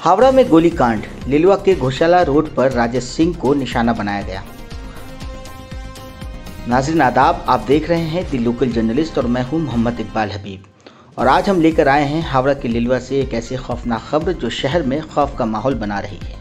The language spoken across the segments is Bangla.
हावड़ा में गोलीकांड, लिलुआ के घोषाला रोड पर राजेश सिंह को निशाना बनाया गया। नाज़रीन आदाब, आप देख रहे हैं दी लोकल जर्नलिस्ट और मैं हूं मोहम्मद इकबाल हबीब। और आज हम लेकर आए हैं हावड़ा के लिलुआ से एक ऐसी खौफनाक खबर जो शहर में खौफ का माहौल बना रही है।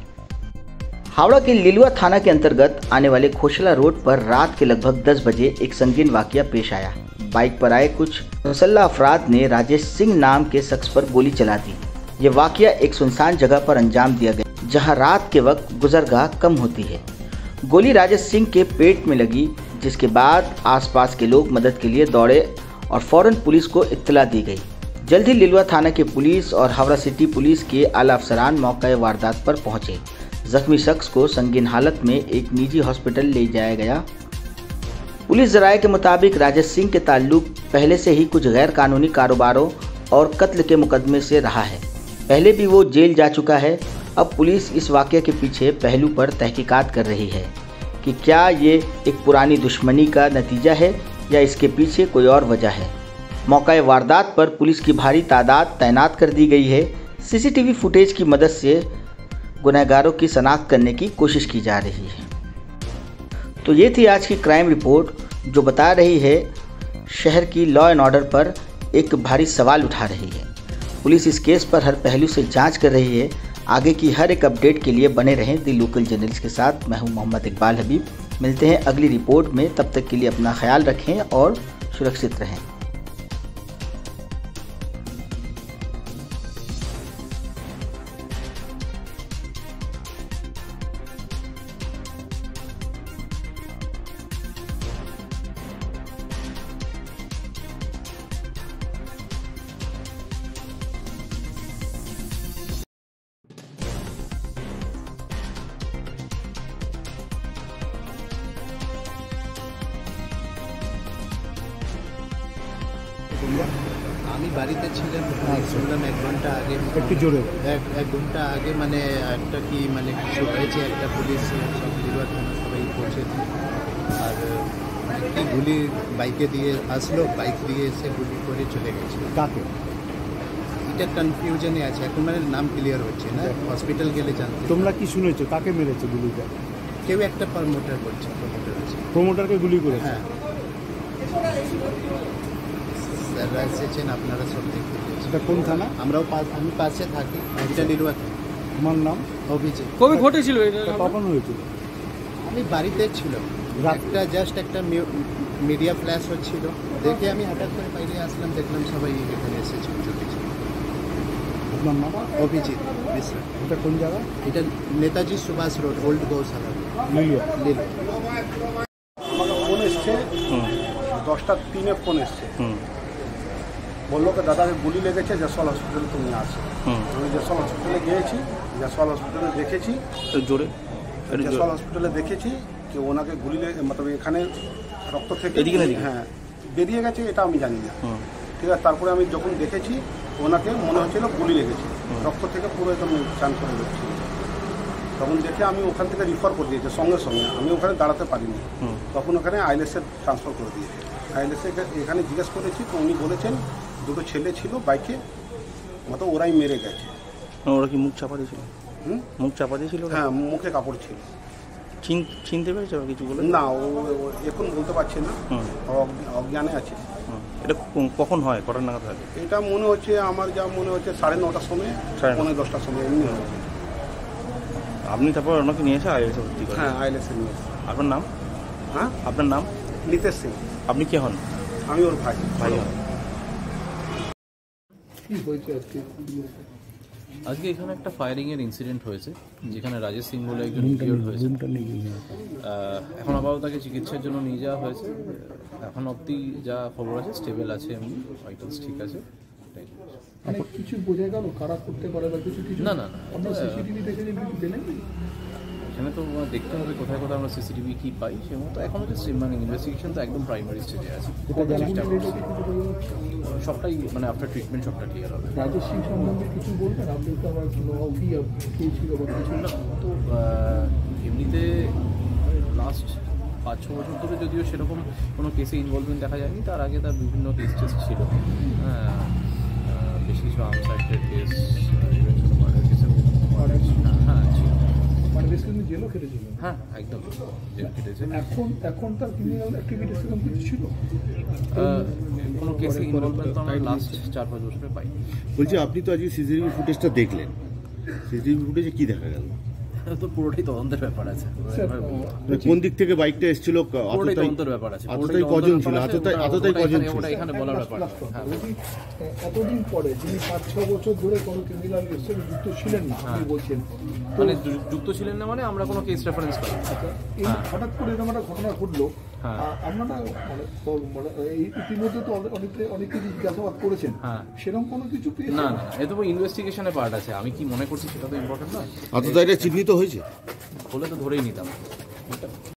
हावड़ा के लिलुआ थाना के अंतर्गत आने वाले घोषाला रोड पर रात के लगभग 10 बजे एक संगीन वाकया पेश आया। बाइक पर आए कुछ मुसल्लह अफराद ने राजेश सिंह नाम के शख्स पर गोली चला दी। ये वाकया एक सुनसान जगह पर अंजाम दिया गया, जहां रात के वक्त गुजरगाह कम होती है। गोली राजेश सिंह के पेट में लगी, जिसके बाद आसपास के लोग मदद के लिए दौड़े और फौरन पुलिस को इत्तला दी गई। जल्द ही लिलुआ थाना के पुलिस और हावड़ा सिटी पुलिस के आला अफसरान मौके वारदात पर पहुंचे। जख्मी शख्स को संगीन हालत में एक निजी हॉस्पिटल ले जाया गया। पुलिस जराये के मुताबिक राजेश सिंह के ताल्लुक पहले से ही कुछ गैर कानूनी कारोबारों और कत्ल के मुकदमे से रहा है। पहले भी वो जेल जा चुका है। अब पुलिस इस वाकये के पीछे पहलू पर तहकीकात कर रही है कि क्या ये एक पुरानी दुश्मनी का नतीजा है या इसके पीछे कोई और वजह है। मौका वारदात पर पुलिस की भारी तादाद तैनात कर दी गई है। सीसीटीवी फुटेज की मदद से गुनहगारों की शनाख्त करने की कोशिश की जा रही है। तो ये थी आज की क्राइम रिपोर्ट जो बता रही है शहर की लॉ एंड ऑर्डर पर एक भारी सवाल उठा रही है। पुलिस इस केस पर हर पहलू से जांच कर रही है। आगे की हर एक अपडेट के लिए बने रहें दी लोकल जर्नलिस्ट के साथ। मैं हूं मोहम्मद इकबाल हबीब। मिलते हैं अगली रिपोर्ट में, तब तक के लिए अपना ख्याल रखें और सुरक्षित रहें। আমি বাড়িতে ছিলাম, শুনলাম 1 ঘন্টা আগে, একটু জোরে 1 ঘন্টা আগে মানে একটা কি মানে কিছু হয়েছে, একটা পুলিশ সব লিলুয়া থানা সবাই পৌঁছেছে। আর কি গুলি বাইকে দিয়ে আসলো, বাইক দিয়ে এসে গুলি করে চলে গেছে। কাকে? এটা কনফিউশনে আছে এখন, মানে নাম ক্লিয়ার হচ্ছে না, হসপিটাল গেলে জানতে। তোমরা কি শুনেছো কাকে মেরেছে গুলিটা? কেউ একটা প্রমোটার বলছে, প্রমোটার আছে। প্রমোটারকে গুলি করেছে? হ্যাঁ, স্যাররা এসেছেন, আপনারা সব দেখতে পেয়েছেন। এটা কোন থানা? আমি পাশে থাকি, এটা লিলুয়া থানা। আমার নাম অভিজিৎ। কবে ঘটেছিল এটা? কখন হয়েছিল? আমি বাড়িতে ছিলাম, একটা জাস্ট একটা মিডিয়া ফ্ল্যাশ হচ্ছিল, দেখে আমি হঠাৎ করে বাইরে আসলাম, দেখলাম সবাই এখানে এসেছে, চলেছে। আপনার নাম? অভিজিৎ মিশ্রা। এটা কোন জায়গা? এটা নেতাজি সুভাষ রোড, ওল্ড গৌশালা, লিলুয়া। আমাকে ফোন এসছে 10:03 ফোন এসছে, বললো কি দাদাকে গুলি লেগেছে, জয়সওয়াল হসপিটালে তুমি আসো। আমি জয়সওয়াল হসপিটালে গিয়েছি, জয়সওয়াল হসপিটালে দেখেছি, জয়সওয়াল হসপিটালে দেখেছি কি ওনাকে গুলি লেগে মতলব এখানে রক্ত থেকে হ্যাঁ বেরিয়ে গেছে, এটা আমি জানি না। ঠিক আছে, তারপরে আমি যখন দেখেছি ওনাকে মনে হচ্ছিল গুলি লেগেছে, রক্ত থেকে পুরো একদম চান করে যাচ্ছে। তখন দেখে আমি ওখান থেকে রিফার করে দিয়েছি সঙ্গে সঙ্গে, আমি ওখানে দাঁড়াতে পারিনি। তখন ওখানে আইএলএসে ট্রান্সফার করে দিয়েছি। আইএলএসে এখানে জিজ্ঞেস করেছি তো উনি বলেছেন 2টো ছেলে ছিল বাইকে, মতো ওরাই মেরে গেছে। ওরা কি মুখ চাপা দিয়েছিল? মুখ চাপা দিয়েছিল? হ্যাঁ, মুখে কাপড় ছিল। চিনতে পেরেছে কিছু বলে? না, ও এখন বলতে পারছে না, অজ্ঞানে আছে। এটা কখন হয়, কটার নাগাদ হয়? এটা মনে হচ্ছে, আমার যা মনে হচ্ছে 9:30টার সময়, 9:30টার সময় এমনি হয়েছে। আপনি তারপর ওনাকে নিয়ে এসে আইএলএসে ভর্তি করেন? হ্যাঁ, আইএলএসে নিয়ে এসে। আপনার নাম? হ্যাঁ, আপনার নাম? নিতেশ সিং। আপনি কে হন? আমি ওর ভাই। হন। আজকে এখানে একটা ফায়ারিংয়ের ইনসিডেন্ট হয়েছে, যেখানে রাজেশ সিং বলে একজন ইনজিওর্ড হয়েছে। এখন আপাতত তাকে চিকিৎসার জন্য নিয়ে যাওয়া হয়েছে। এখন অবধি যা খবর আছে স্টেবল আছে, এমনি ভাইটালস ঠিক আছে। কিছু বোঝা গেল কারা করতে পারে বা কিছু? না না না, এখানে তো দেখতে হবে কোথায় কোথায় আমরা সিসিটিভি কি পাই, সে মতো এখন হচ্ছে মানে ইনভেস্টিগেশন তো একদম প্রাইমারি স্টেজে আছে। সবটাই মানে আফটার ট্রিটমেন্ট সবটা ক্লিয়ার হবে। রাজেশ সিং সম্বন্ধে কিছু বলবেন? আপনি তো আমার ছিল কিছু না তো এমনিতে লাস্ট 5-6 বছর ধরে যদিও সেরকম কোনো কেসে ইনভলভমেন্ট দেখা যায়নি, তার আগে তার বিভিন্ন কেস টেস্ট ছিল। বেশ কিছু আনসাইটেড কেস, খেটেছিলেন? হ্যাঁ একদম জেল কেটেছে। এখন তার ক্রিমিনাল অ্যাক্টিভিটিস এরকম কিছু ছিল? কোনো কেসে ইনভলভমেন্ট তো আমরা লাস্ট 4-5 বছরে পাই। বলছি আপনি তো আজকে সিসিটিভি ফুটেজটা দেখলেন, সিসিটিভি ফুটেজে কি দেখা গেল? তো পুরোটাই তদন্তের ব্যাপার আছে। কোন দিক থেকে বাইকটা এসেছিল? পুরোটাই তদন্তের ব্যাপার আছে। এতটাই কজন ছিল? এতটাই কজন ছিল? ওটা এখানে বলার ব্যাপার না। হ্যাঁ। এতদিন পরে যিনি 5-6 বছর ধরে কোনো ক্রিমিনাল কেসের যুক্ত ছিলেন না আপনি বলছেন, মানে যুক্ত ছিলেন না মানে আমরা কোনো কেস রেফারেন্স করি। এই হঠাৎ করে এরকম একটা ঘটনা ঘটলো, হ্যাঁ। আপনারা মানে এই ইতিমধ্যে তো অনেক কিছু জিজ্ঞাসাবাদ করেছেন, হ্যাঁ। সেরকম কোনো কিছু পেয়েছেন? না না, এ তো ইনভেস্টিগেশনের পার্ট আছে। আমি কি মনে করছি সেটা তো ইম্পর্টেন্ট নয়। আততায়ীরা চিহ্নিত হয়েছে? হলে তো ধরেই নিতাম।